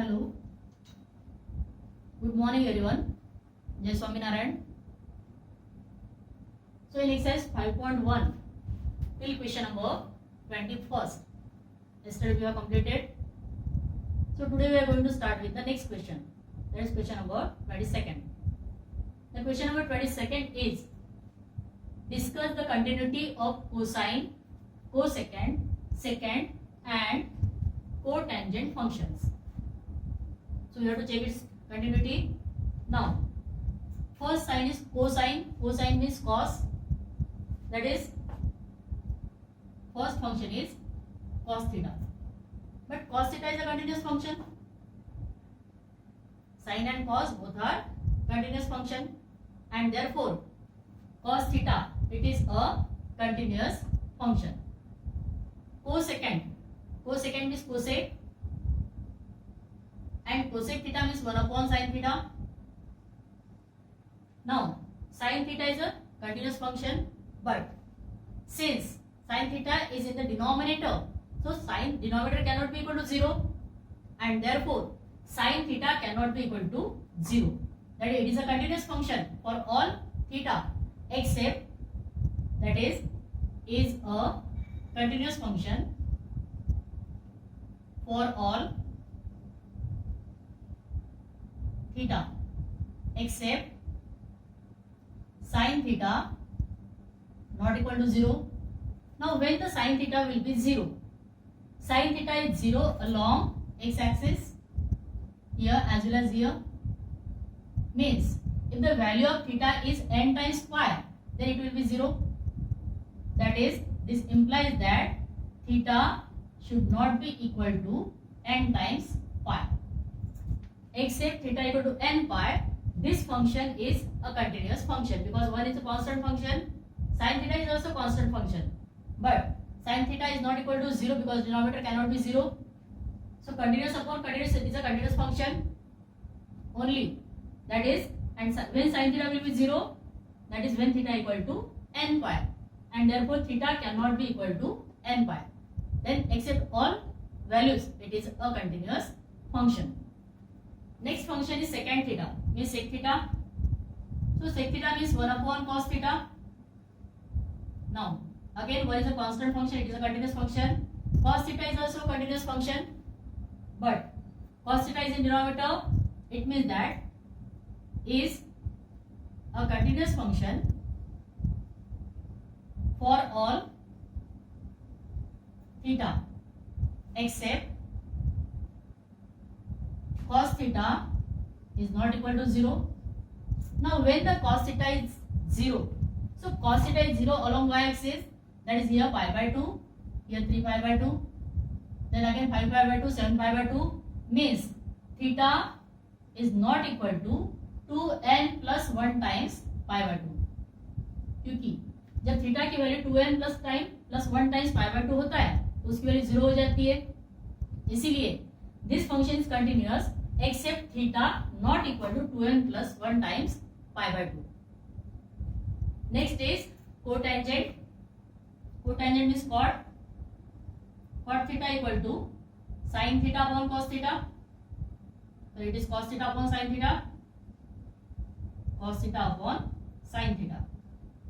Hello, good morning everyone. Jai Swaminarayan. So in exercise 5.1 till question number 21st, yesterday we have completed. So today we are going to start with the next question. That is question number 22nd. The question number 22nd is discuss the continuity of cosine, cosecant, secant and cotangent functions. So you have to check its continuity. Now, first sign is cosine. Cosine means cos. That is, first function is cos theta. But cos theta is a continuous function. Sine and cos both are continuous function, and therefore cos theta, it is a continuous function. Cosecant. Cosecant means cosec. And cosec theta means 1 upon sin theta. Now, sin theta is a continuous function, but since sin theta is in the denominator, so sin denominator cannot be equal to 0, and therefore sin theta cannot be equal to 0. That is, it is a continuous function for all theta except, that is a continuous function for all theta except sin theta not equal to 0. Now when the sin theta will be 0, sin theta is 0 along x-axis here as well as here, means if the value of theta is n times pi, then it will be 0. That is, this implies that theta should not be equal to n times pi. Except theta equal to n pi, this function is a continuous function because one is a constant function. Sin theta is also constant function, but sin theta is not equal to 0 because denominator cannot be 0. So continuous upon continuous is a continuous function only. That is, and when sin theta will be 0, that is when theta equal to n pi, and therefore theta cannot be equal to n pi. Then except all values, it is a continuous function. Next function is secant theta, means sec theta. So sec theta means 1 upon cos theta. Now again, one is a constant function, it is a continuous function. Cos theta is also a continuous function, but cos theta is in denominator. It means that is a continuous function for all theta except cos theta is not equal to 0. Now when the cos theta is 0, so cos theta is 0 along y-axis, that is here pi by 2, here 3 pi by 2, then again 5 pi by 2, 7 pi by 2, means theta is not equal to 2n plus 1 times pi by 2. क्योंकि जब theta की value 2n plus 1 times pi by 2 होता है तो उसकी value 0 हो जाती है. इसीलिए this function is continuous except theta not equal to 2n plus 1 times pi by 2. Next is cotangent. Cotangent means cot. Cot theta equal to sin theta upon cos theta. So it is cos theta upon sin theta. Cos theta upon sin theta.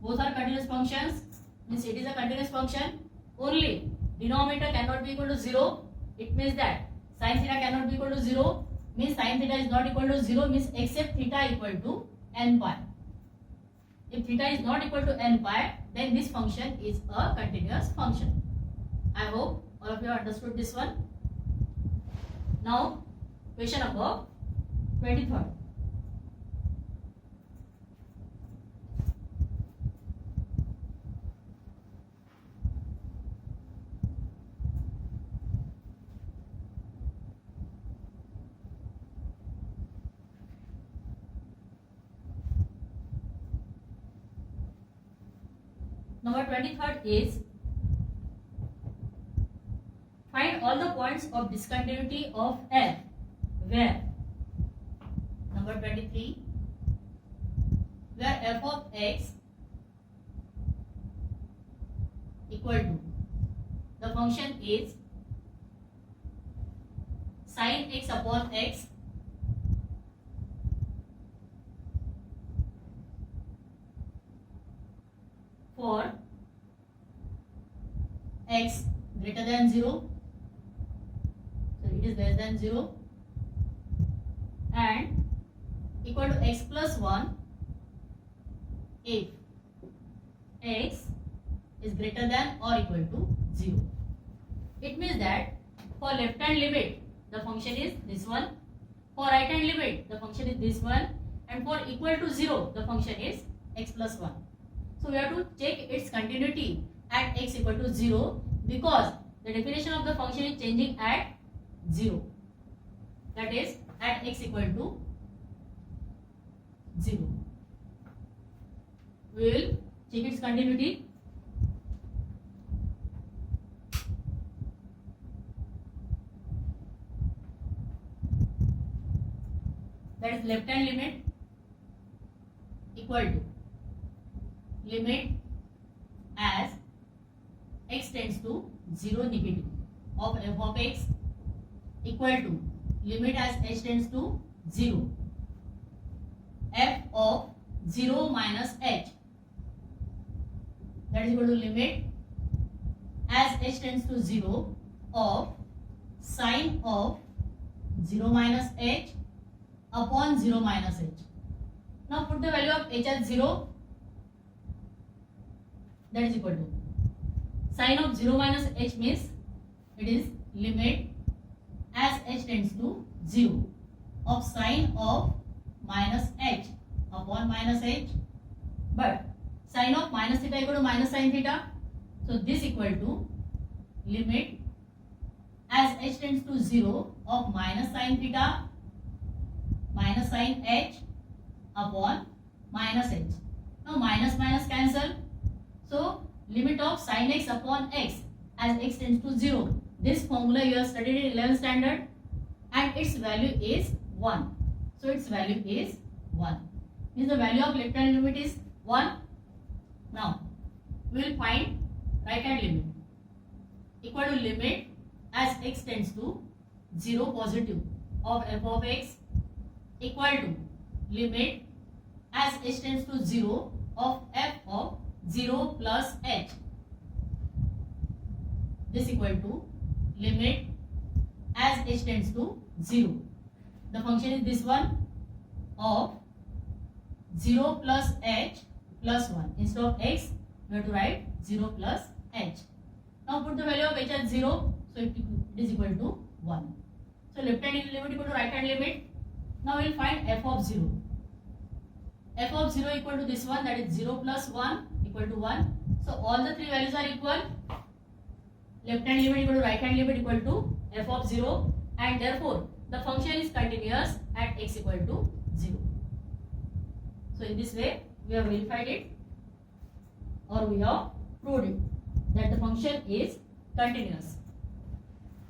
Both are continuous functions. Means it is a continuous function. Only denominator cannot be equal to 0. It means that sin theta cannot be equal to 0. Means sin theta is not equal to 0, means except theta equal to n pi. If theta is not equal to n pi, then this function is a continuous function. I hope all of you have understood this one. Now question number 23rd. Number 23rd is find all the points of discontinuity of f where, number 23, where f of x equal to, the function is sin x upon x for x greater than 0, so it is less than 0, and equal to x plus 1 if x is greater than or equal to 0. It means that for left hand limit the function is this one, for right hand limit the function is this one, and for equal to 0 the function is x plus 1. So we have to check its continuity at x equal to 0, because the definition of the function is changing at 0, that is at x equal to 0. We will check its continuity. That is left hand limit equal to limit as x tends to 0 negative of f of x equal to limit as h tends to 0 f of 0 minus h, that is equal to limit as h tends to 0 of sine of 0 minus h upon 0 minus h. Now put the value of h as 0, that is equal to sine of 0 minus h means it is limit as h tends to 0 of sine of minus h upon minus h, but sine of minus theta equal to minus sine theta, so this equal to limit as h tends to 0 of minus sine theta minus sine h upon minus h. Now minus minus cancel, so limit of sine x upon x as x tends to 0, this formula you have studied in 11th standard, and its value is 1, so its value is 1, means the value of left hand limit is 1. Now we will find right hand limit equal to limit as x tends to 0 positive of f of x equal to limit as h tends to 0 of f of 0 plus h, this equal to limit as h tends to 0, the function is this one, of 0 plus h plus 1, instead of x we have to write 0 plus h. Now put the value of h as 0, so it is equal to 1. So left hand limit equal to right hand limit. Now we will find f of 0. F of 0 equal to this one, that is 0 plus 1 equal to 1. So all the three values are equal. Left hand limit equal to right hand limit equal to f of 0, and therefore the function is continuous at x equal to 0. So in this way we have verified it, or we have proved it that the function is continuous.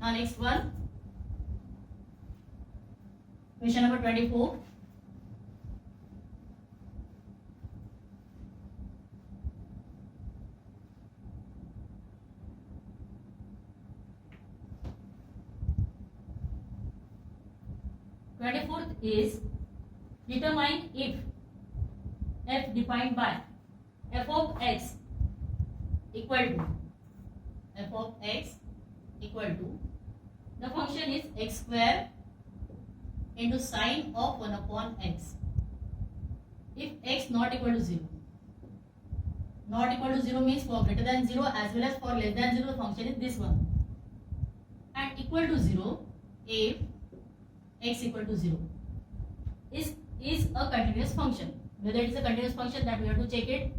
Now next one, question number 24. Is determine if f defined by f of x equal to the function is x square into sine of 1 upon x if x not equal to 0. Not equal to 0 means for greater than 0 as well as for less than 0 the function is this one, and equal to 0 if x equal to 0 is a continuous function. Whether it is a continuous function, that we have to check it.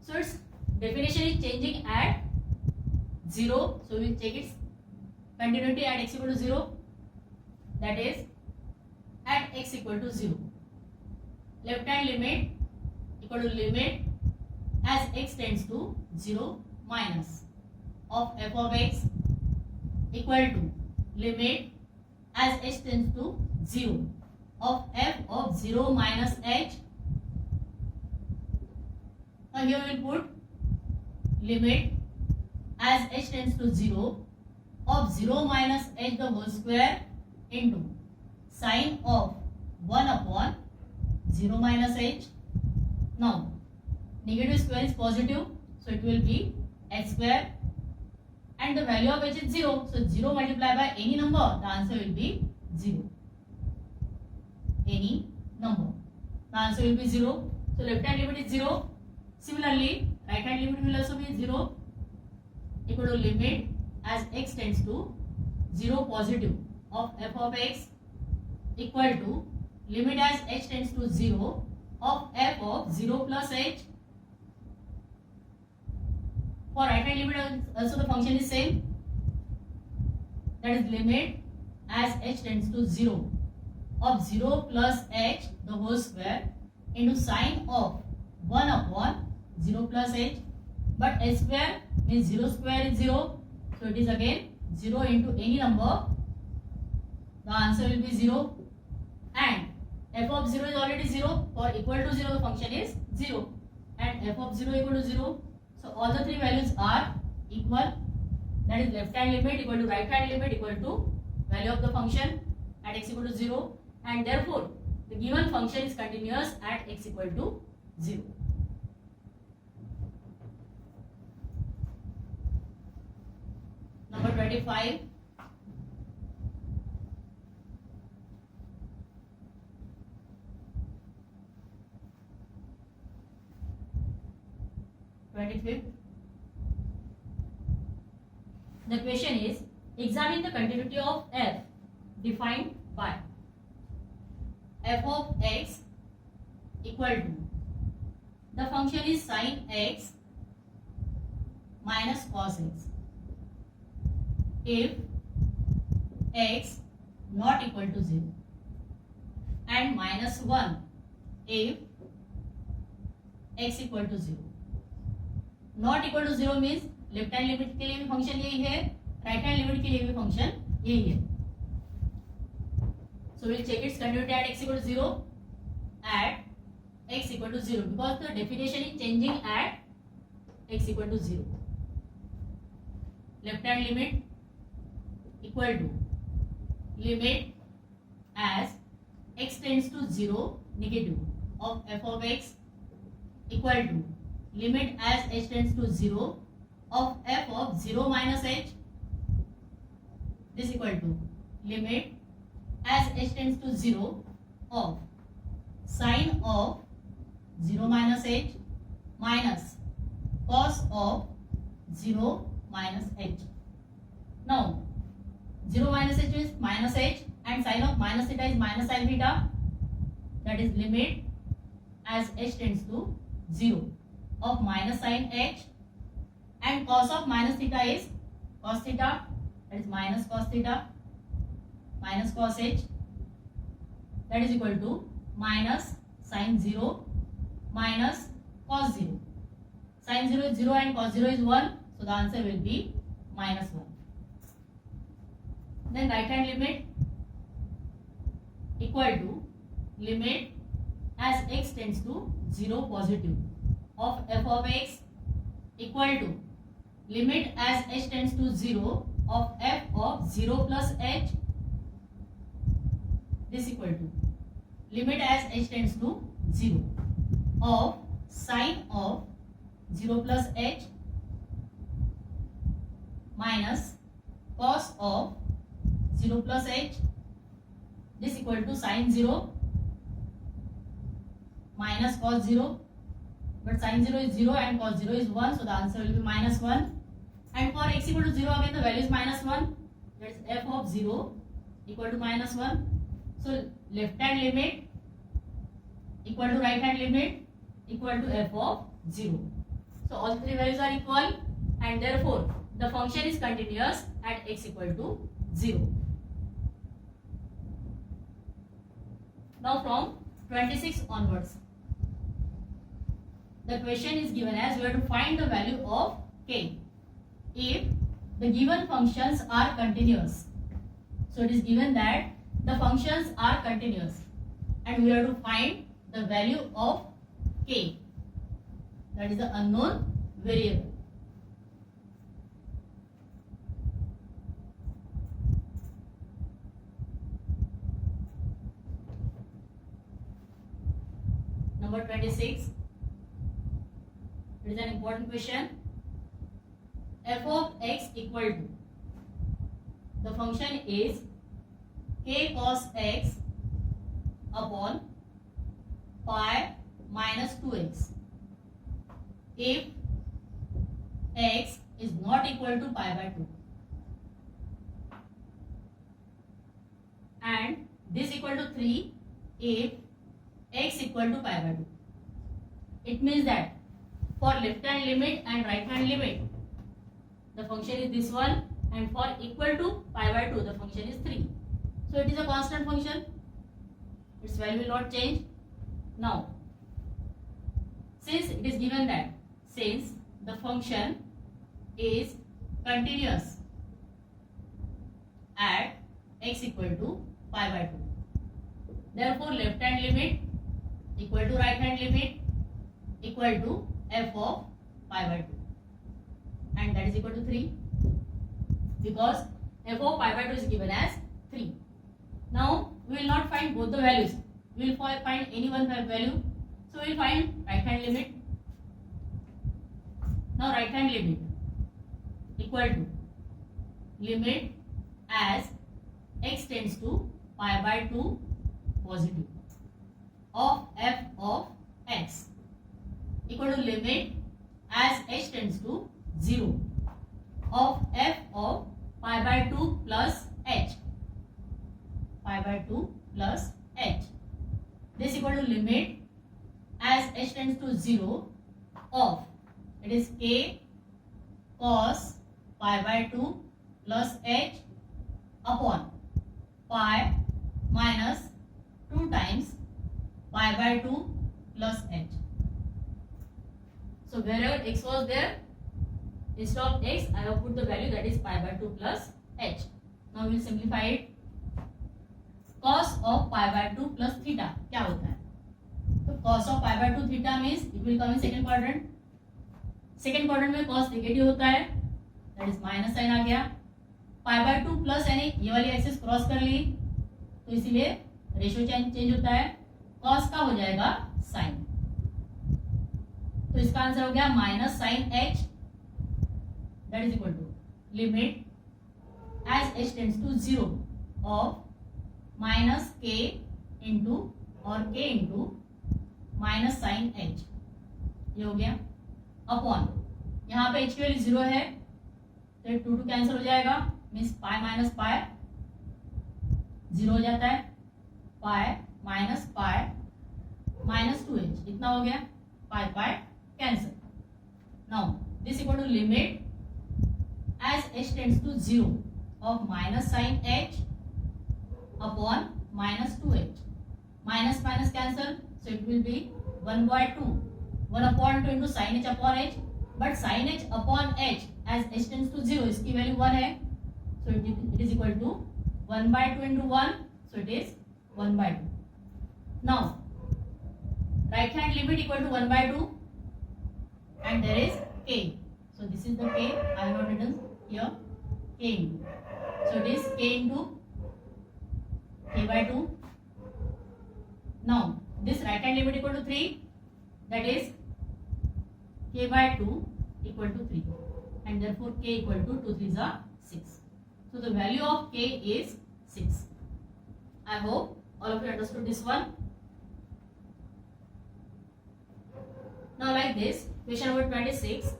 So its definition is changing at 0, so we will check its continuity at x equal to 0, that is at x equal to 0. Left hand limit equal to limit as x tends to 0 minus of f of x equal to limit as h tends to 0 of f of 0 minus h. Now here we will put limit as h tends to 0 of 0 minus h the whole square into sine of 1 upon 0 minus h. Now negative square is positive, so it will be h square, and the value of h is 0, so 0 multiplied by any number, the answer will be 0. Any number, the answer will be 0. So left hand limit is 0. Similarly, right hand limit will also be 0, equal to limit as x tends to 0 positive of f of x equal to limit as h tends to 0 of f of 0 plus h. For right hand limit also the function is same, that is limit as h tends to 0 of 0 plus h the whole square into sine of 1 upon 0 plus h, but h square means 0 square is 0, so it is again 0 into any number, the answer will be 0, and f of 0 is already 0, for equal to 0 the function is 0, and f of 0 equal to 0, so all the three values are equal, that is left hand limit equal to right hand limit equal to value of the function at x equal to 0, and therefore the given function is continuous at x equal to 0. Number 25. The question is, examine the continuity of f defined by f of x equal to, the function is sin x minus cos x. If x not equal to 0 and minus 1 if x equal to 0. Not equal to 0 means left hand limit के लिए भी function यही है, right hand limit के लिए भी function यही है. So we'll check its continuity at x equal to 0 at x equal to 0 because the definition is changing at x equal to 0. Left hand limit equal to limit as x tends to 0 negative of f of x equal to limit as h tends to 0 of f of 0 minus h. This equal to limit as h tends to 0 of sine of 0 minus h minus cos of 0 minus h. Now 0 minus h is minus h and sine of minus theta is minus sin theta, that is limit as h tends to 0 of minus sin h, and cos of minus theta is cos theta, that is minus cos theta minus cos h, that is equal to minus sin 0 minus cos 0. Sin 0 is 0 and cos 0 is 1, so the answer will be minus 1. Then right hand limit equal to limit as x tends to 0 positive of f of x equal to limit as h tends to 0 of f of 0 plus h. This equal to limit as h tends to 0 of sine of 0 plus h minus cos of 0 plus h. This equal to sine 0 minus cos 0, but sine 0 is 0 and cos 0 is 1, so the answer will be minus 1. And for x equal to 0 again the value is minus 1, that is f of 0 equal to minus 1. So left hand limit equal to right hand limit equal to f of 0. So all three values are equal and therefore the function is continuous at x equal to 0. Now from 26 onwards, the question is given as we have to find the value of k if the given functions are continuous. So it is given that the functions are continuous and we have to find the value of k, that is the unknown variable. number 26. It is an important question. F of x equal to, the function is k cos x upon pi minus 2x. If x is not equal to pi by 2 and this equal to 3 if x equal to pi by 2. It means that for left hand limit and right hand limit the function is this one, and for equal to pi by 2 the function is 3. So it is a constant function, its value will not change. Now since it is given that since the function is continuous at x equal to pi by 2, therefore left hand limit equal to right hand limit equal to f of pi by 2, and that is equal to 3 because f of pi by 2 is given as 3. Now we will not find both the values, we will find any one value. So we will find right hand limit. Now right hand limit equal to limit as x tends to pi by 2 positive of f of x equal to limit as h tends to 0 of f of pi by 2 plus h, pi by 2 plus h. This equal to limit as h tends to 0 of, it is k cos pi by 2 plus h upon pi minus 2 times pi by 2 plus h. So wherever x was there, instead of x I have put the value that is pi by 2 plus h. Now we will simplify it. Cos of pi by 2 plus theta क्या होता है? तो cos of pi by 2 theta means it will come in second quadrant. Second quadrant में cos negative होता है, that is minus sign आ गया. Pi by 2 plus यानी ये वाली एक्सिस क्रॉस कर ली तो इसीलिए रेशियो चेंज होता है. cos का हो जाएगा साइन, तो इसका आंसर हो गया minus sign h, that is equal to limit as h tends to 0 of minus k into और k into minus sign h. ये हो गया अपॉन, यहाँ पे h की वैल्यू 0 है तो 2 2 कैंसिल हो जाएगा, मीन्स पाई माइनस पाई 0 हो जाता है, पाई माइनस 2h इतना हो गया, pi pi cancel. Now this equal to limit as h tends to 0 of minus sign h upon minus 2h. Minus minus cancel, so it will be 1/2, 1/2 into sine h upon h, but sine h upon h as h tends to 0 इसकी value 1 है, so it is equal to 1/2 into 1, so it is 1/2. Now right hand limit equal to 1/2 and there is k, so this is the k, I have not written here, k into, so it is k into k by 2. Now this right hand limit equal to 3, that is k by 2 equal to 3 and therefore k equal to 2 3s are 6. So the value of k is 6. I hope all of you understood this one. Now like this, question number 26,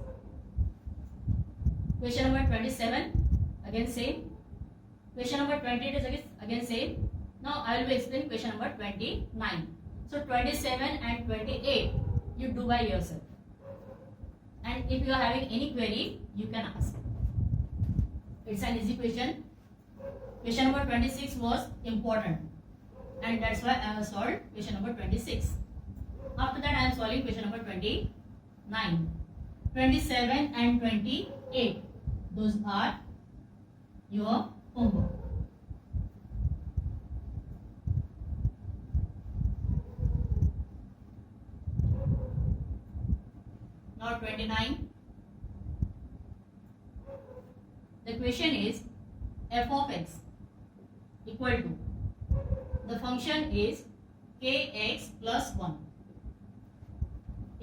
question number 27, again same, question number 28 is again same. Now I will be explaining question number 29. So 27 and 28 you do by yourself, and if you are having any query you can ask. It's an easy question. Question number 26 was important and that's why I have solved question number 26. After that I am solving question number 29. 27 and 28, those are your homework. Now 29. The question is f of x equal to, the function is kx plus 1.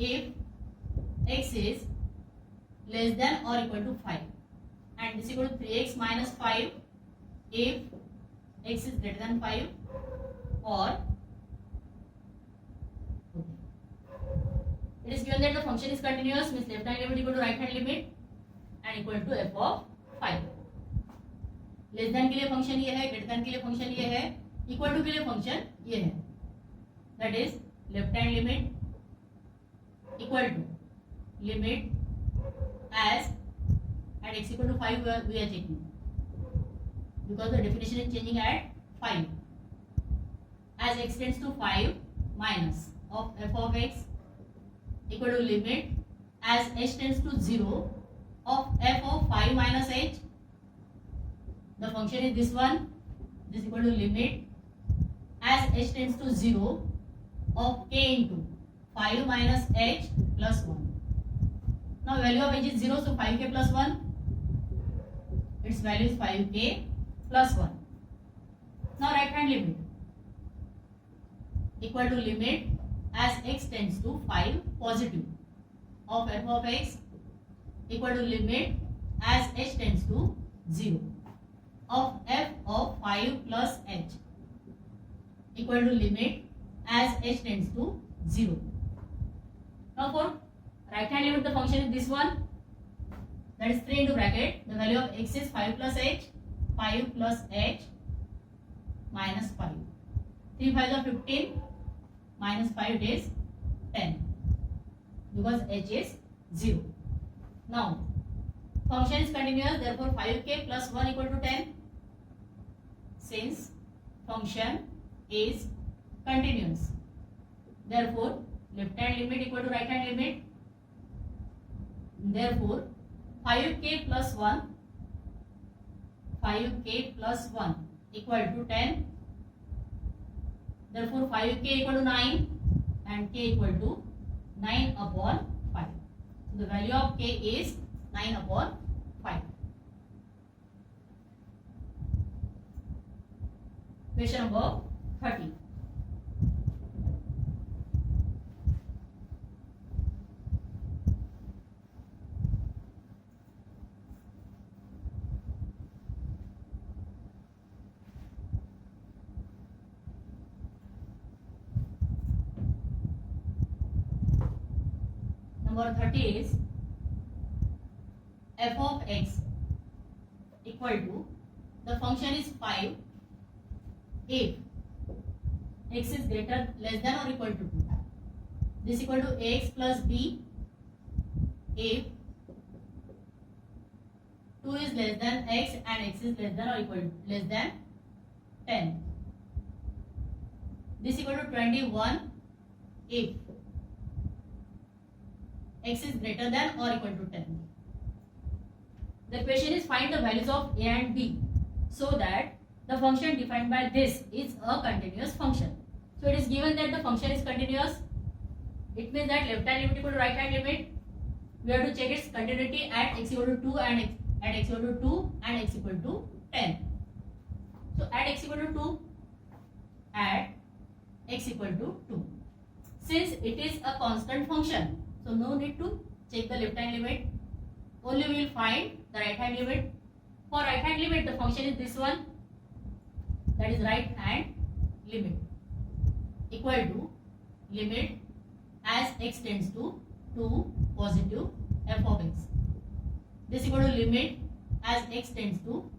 if x is less than or equal to 5 and this is equal to 3x minus 5 if x is greater than 5 or it is given that the function is continuous means left hand limit equal to right hand limit and equal to f of 5. Less than के लिए function ये है, greater than के लिए function ये है, equal to के लिए फंक्शन ये है. That is left hand limit equal to limit as at x equal to 5 we are checking because the definition is changing at 5 as x tends to 5 minus of f of x equal to limit as h tends to 0 of f of 5 minus h. The function is this one. This is equal to limit as h tends to 0 of k into 5 minus h plus 1. Now value of h is 0, so 5k plus 1. Its value is 5k plus 1. Now right hand limit equal to limit as x tends to 5 positive of f of x equal to limit as h tends to 0 of f of 5 plus h equal to limit as h tends to 0. Now for right hand limit the function is this one, that is 3 into bracket the value of x is 5 plus h, 5 plus h minus 5, 3 5s are 15 minus 5 is 10 because h is 0. Now function is continuous, therefore 5k plus 1 equal to 10. Since function is continuous, therefore left hand limit equal to right hand limit. Therefore 5k plus 1 equal to 10. Therefore 5k equal to 9 and k equal to 9 upon 5. So the value of k is 9 upon 5. Question number 30. Number 30 is f of x equal to the function is 5 if x is less than or equal to 2. This equal to ax plus b if 2 is less than x and x is less than or equal to less than 10. This equal to 21 if x is greater than or equal to 10. The question is find the values of a and b so that the function defined by this is a continuous function. So it is given that the function is continuous. It means that left hand limit equal to right hand limit. We have to check its continuity at x equal to 2 and at x equal to 2 and x equal to 10. So at x equal to 2, at x equal to 2. Since it is a constant function, so no need to check the left hand limit. Only we will find the right hand limit. For right hand limit, the function is this one, that is right hand limit equal to limit as x tends to 2 positive f of x. This equal to limit as x tends to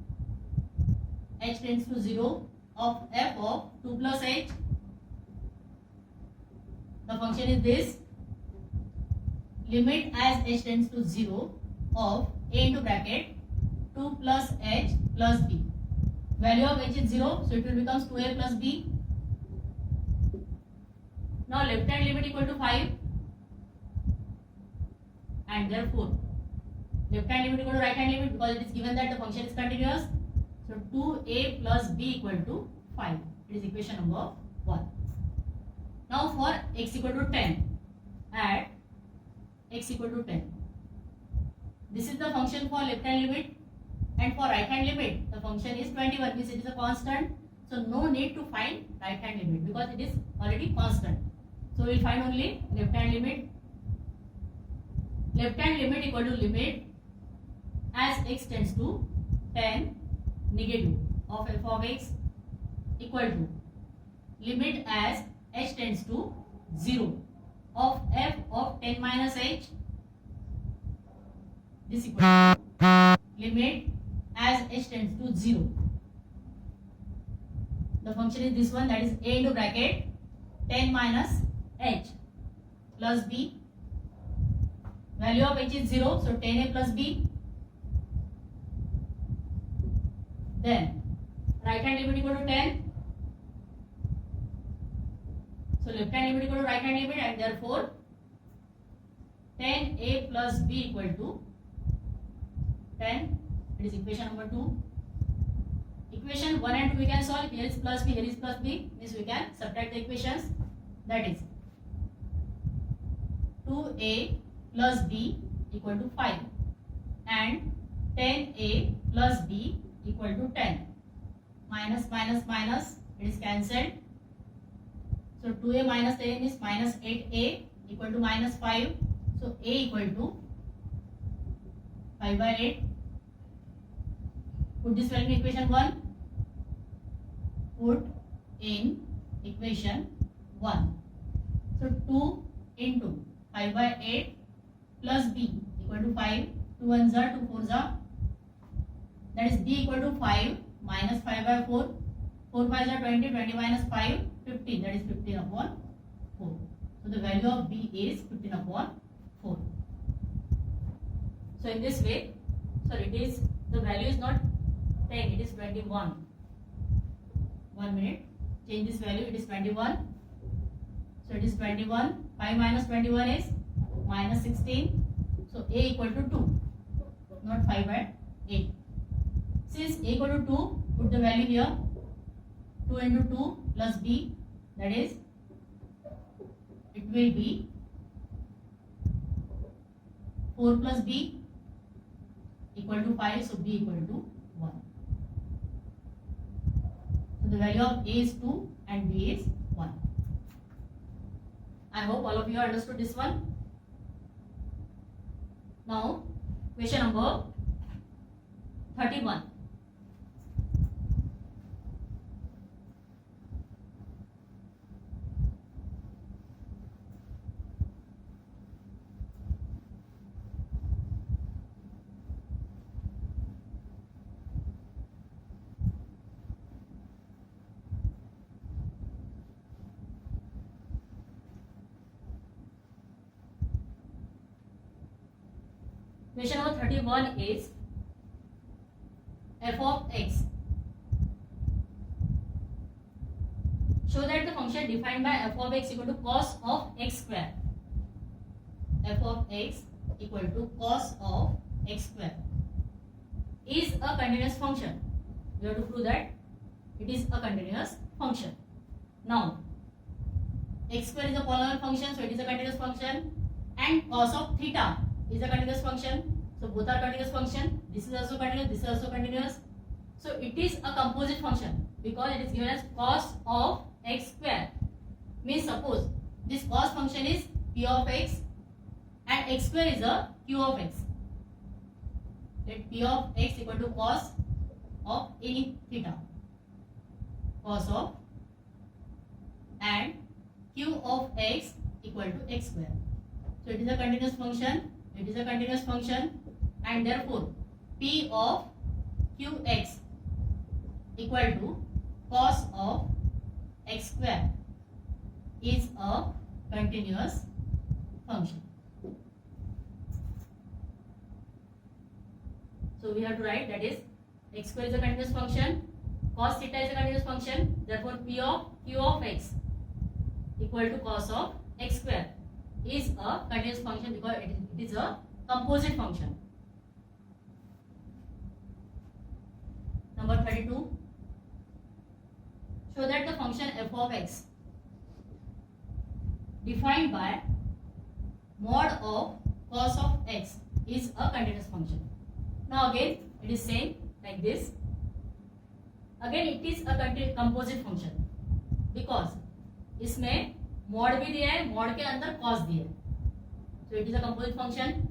h tends to 0 of f of 2 plus h. The function is this, limit as h tends to 0 of a into bracket 2 plus h plus b. Value of h is 0, so it will becomes 2a plus b. Now left hand limit equal to 5 and therefore left hand limit equal to right hand limit because it is given that the function is continuous. So 2a plus b equal to 5. It is equation number 1. Now for x equal to 10, at x equal to 10. This is the function for left hand limit, and for right hand limit the function is 21, means it is a constant. So no need to find right hand limit because it is already constant. So we will find only left hand limit left hand limit equal to limit as x tends to 10 negative of f of x equal to limit as h tends to 0 of f of 10 minus h, this equal to limit as h tends to 0. The function is this one, that is a into bracket 10 minus h plus b. Value of h is 0, so 10a plus b. Then right hand limit equal to 10. So left hand limit equal to right hand limit, and therefore 10a plus b equal to 10. It is equation number 2. Equation 1 and 2 we can solve. Here is plus b, here is plus b. Means we can subtract the equations. That is 2a plus b equal to 5 and 10a plus b equal to 10. Minus minus minus, it is cancelled. So 2a minus 10 is minus 8a equal to minus 5. So a equal to 5 by 8. Put this value in equation 1. Put in equation 1. So 2 into 5 by 8 plus b equal to 5. 2 1s are 2 4s are. That is b equal to 5 minus 5 by 4. 4 5s are 20. 20 minus 5, 15. That is 15 upon 4. So the value of b is 15 upon 4. So in this way, the value is not 10, it is 21. 1 minute. Change this value, it is 21. So it is 21. 5 minus 21 is minus 16. So a equal to 2, not 5 by 8. Since a equal to 2, put the value here. 2 into 2 plus b, that is, it will be 4 plus b equal to 5, so b equal to 1. So the value of a is 2 and b is 1. I hope all of you understood this one. Now, question number 31. Question number 31 is f of x. Show that the function defined by f of x equal to cos of x square. F of x equal to cos of x square is a continuous function. We have to prove that it is a continuous function. Now, x square is a polynomial function, so it is a continuous function, and cos of theta is a continuous function. So both are continuous function. This is also continuous, this is also continuous. So it is a composite function because it is given as cos of x square. Means suppose this cos function is p of x and x square is a q of x. Let p of x equal to cos of any theta. Cos of and q of x equal to x square. So it is a continuous function. It is a continuous function, and therefore p of qx equal to cos of x square is a continuous function. So we have to write, that is, x square is a continuous function, cos theta is a continuous function, therefore p of q of x equal to cos of x square is a continuous function because it is a composite function. Number 32. Show that the function f of x defined by mod of cos of x is a continuous function. Now again it is same like this. Again it is a composite function because इसमें mod भी दिया है, mod के अंदर cos दिया है. So it is a composite function.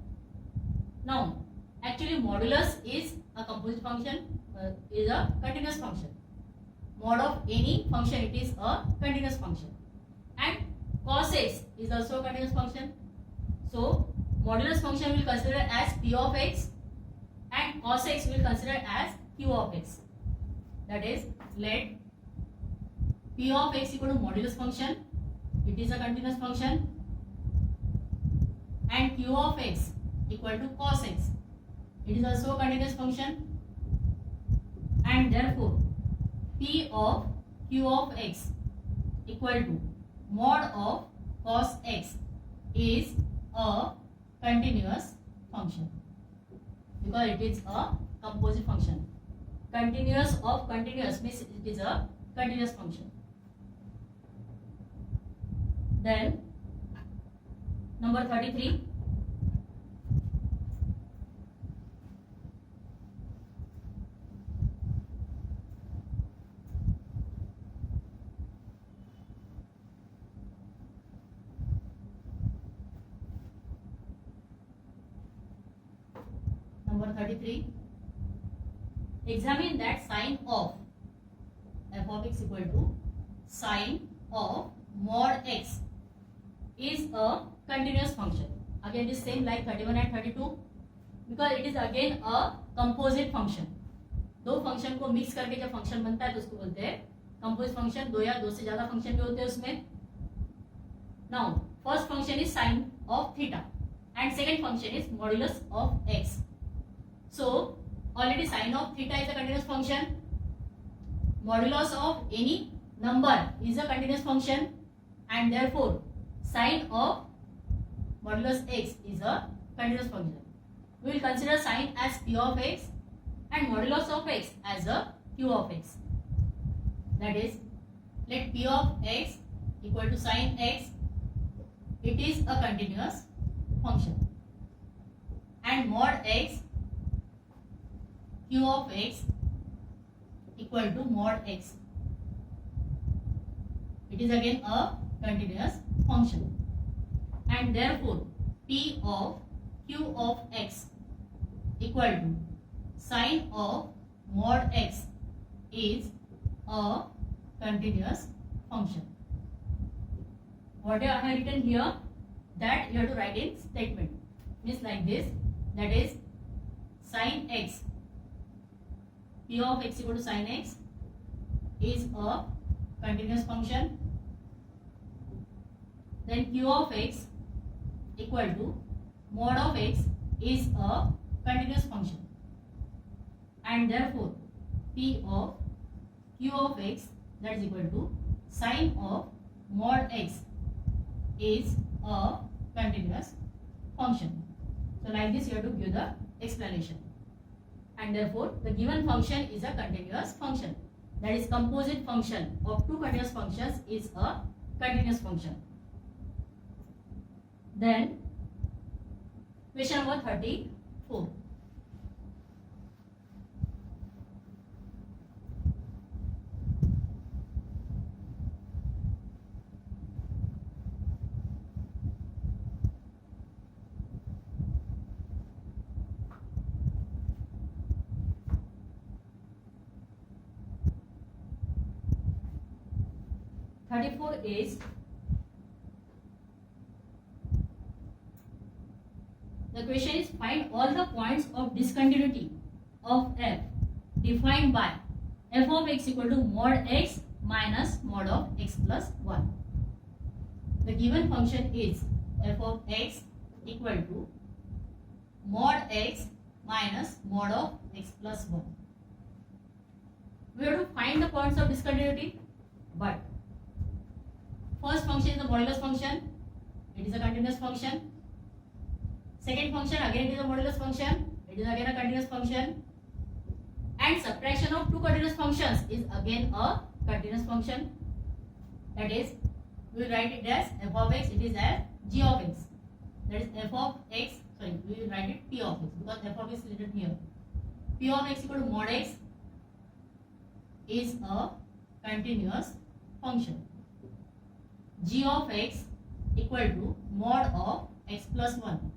Now actually modulus is a composite function, is a continuous function. Mod of any function, it is a continuous function, and cos x is also a continuous function. So modulus function will consider as p of x and cos x will consider as q of x. That is, let p of x equal to modulus function, it is a continuous function, and q of x equal to cos x, it is also a continuous function, and therefore p of q of x equal to mod of cos x is a continuous function, because it is a composite function. Continuous of continuous means it is a continuous function. Then number 33. Number 33. Examine that sine of f of x equal to sine of mod x is a continuous function. Again it is same like 31 and 32, because it is again a composite function. दो function को mix करके जब function बनता है तो उसको बोलते हैं कंपोजिट फंक्शन. दो या दो से ज्यादा फंक्शन भी होते हैं उसमें. Now first function is sine of theta and second function is modulus of x. So already sine of theta is a continuous function, modulus of any number is a continuous function, and therefore sine of modulus x is a continuous function. We will consider sine as p of x and modulus of x as a q of x. That is, let p of x equal to sine x, it is a continuous function, and mod x q of x equal to mod x, it is again a continuous function, and therefore p of q of x equal to sine of mod x is a continuous function. What I have written here, that you have to write in statement, means like this, that is sine x, p of x equal to sine x is a continuous function, then q of x equal to mod of x is a continuous function, and therefore p of q of x, that is equal to sine of mod x is a continuous function. So like this you have to give the explanation, and therefore the given function is a continuous function, that is composite function of two continuous functions is a continuous function. Then question number 34. Is the question is find all the points of discontinuity of f defined by f of x equal to mod x minus mod of x plus 1. The given function is f of x equal to mod x minus mod of x plus 1. We have to find the points of discontinuity, but first function is the modulus function, it is a continuous function. Second function again it is a modulus function, it is again a continuous function. And subtraction of two continuous functions is again a continuous function. That is, we will write it as f of x, it is as g of x. That is f of x, sorry, we will write it p of x because f of x is written here. P of x equal to mod x is a continuous function. G of x equal to mod of x plus 1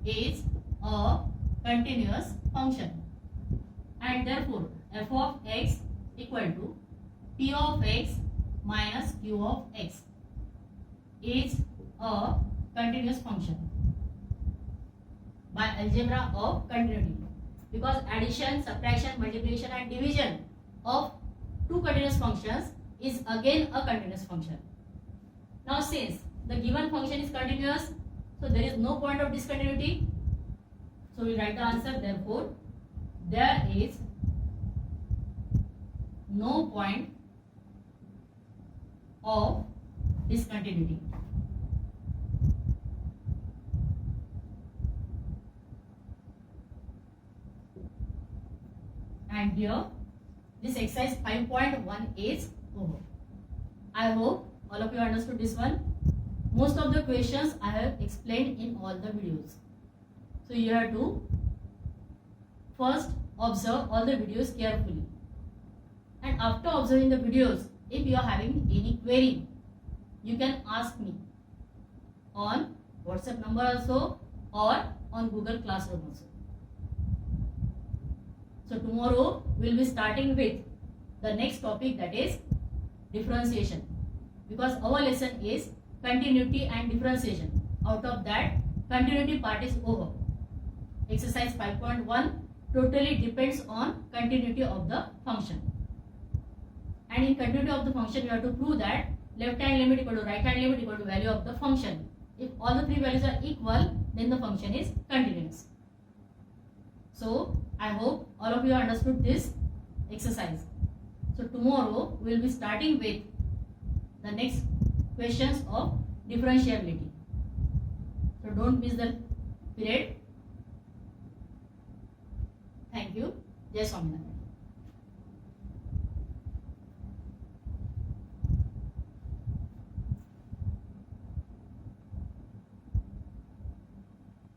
is a continuous function, and therefore f of x equal to p of x minus q of x is a continuous function by algebra of continuity, because addition, subtraction, multiplication and division of two continuous functions is again a continuous function. Now since the given function is continuous, so there is no point of discontinuity, so we write the answer. Therefore there is no point of discontinuity. And here this exercise 5.1 is over. I hope all of you understood this one. Most of the questions I have explained in all the videos. So you have to first observe all the videos carefully. And after observing the videos, if you are having any query, you can ask me on WhatsApp number also or on Google Classroom also. So tomorrow we will be starting with the next topic, that is differentiation, because our lesson is continuity and differentiation. Out of that, continuity part is over. Exercise 5.1 totally depends on continuity of the function. And in continuity of the function, you have to prove that left hand limit equal to right hand limit equal to value of the function. If all the three values are equal, then the function is continuous. So I hope all of you understood this exercise. So tomorrow we will be starting with the next questions of differentiability. So don't miss the period. Thank you. Jai Swaminarayan.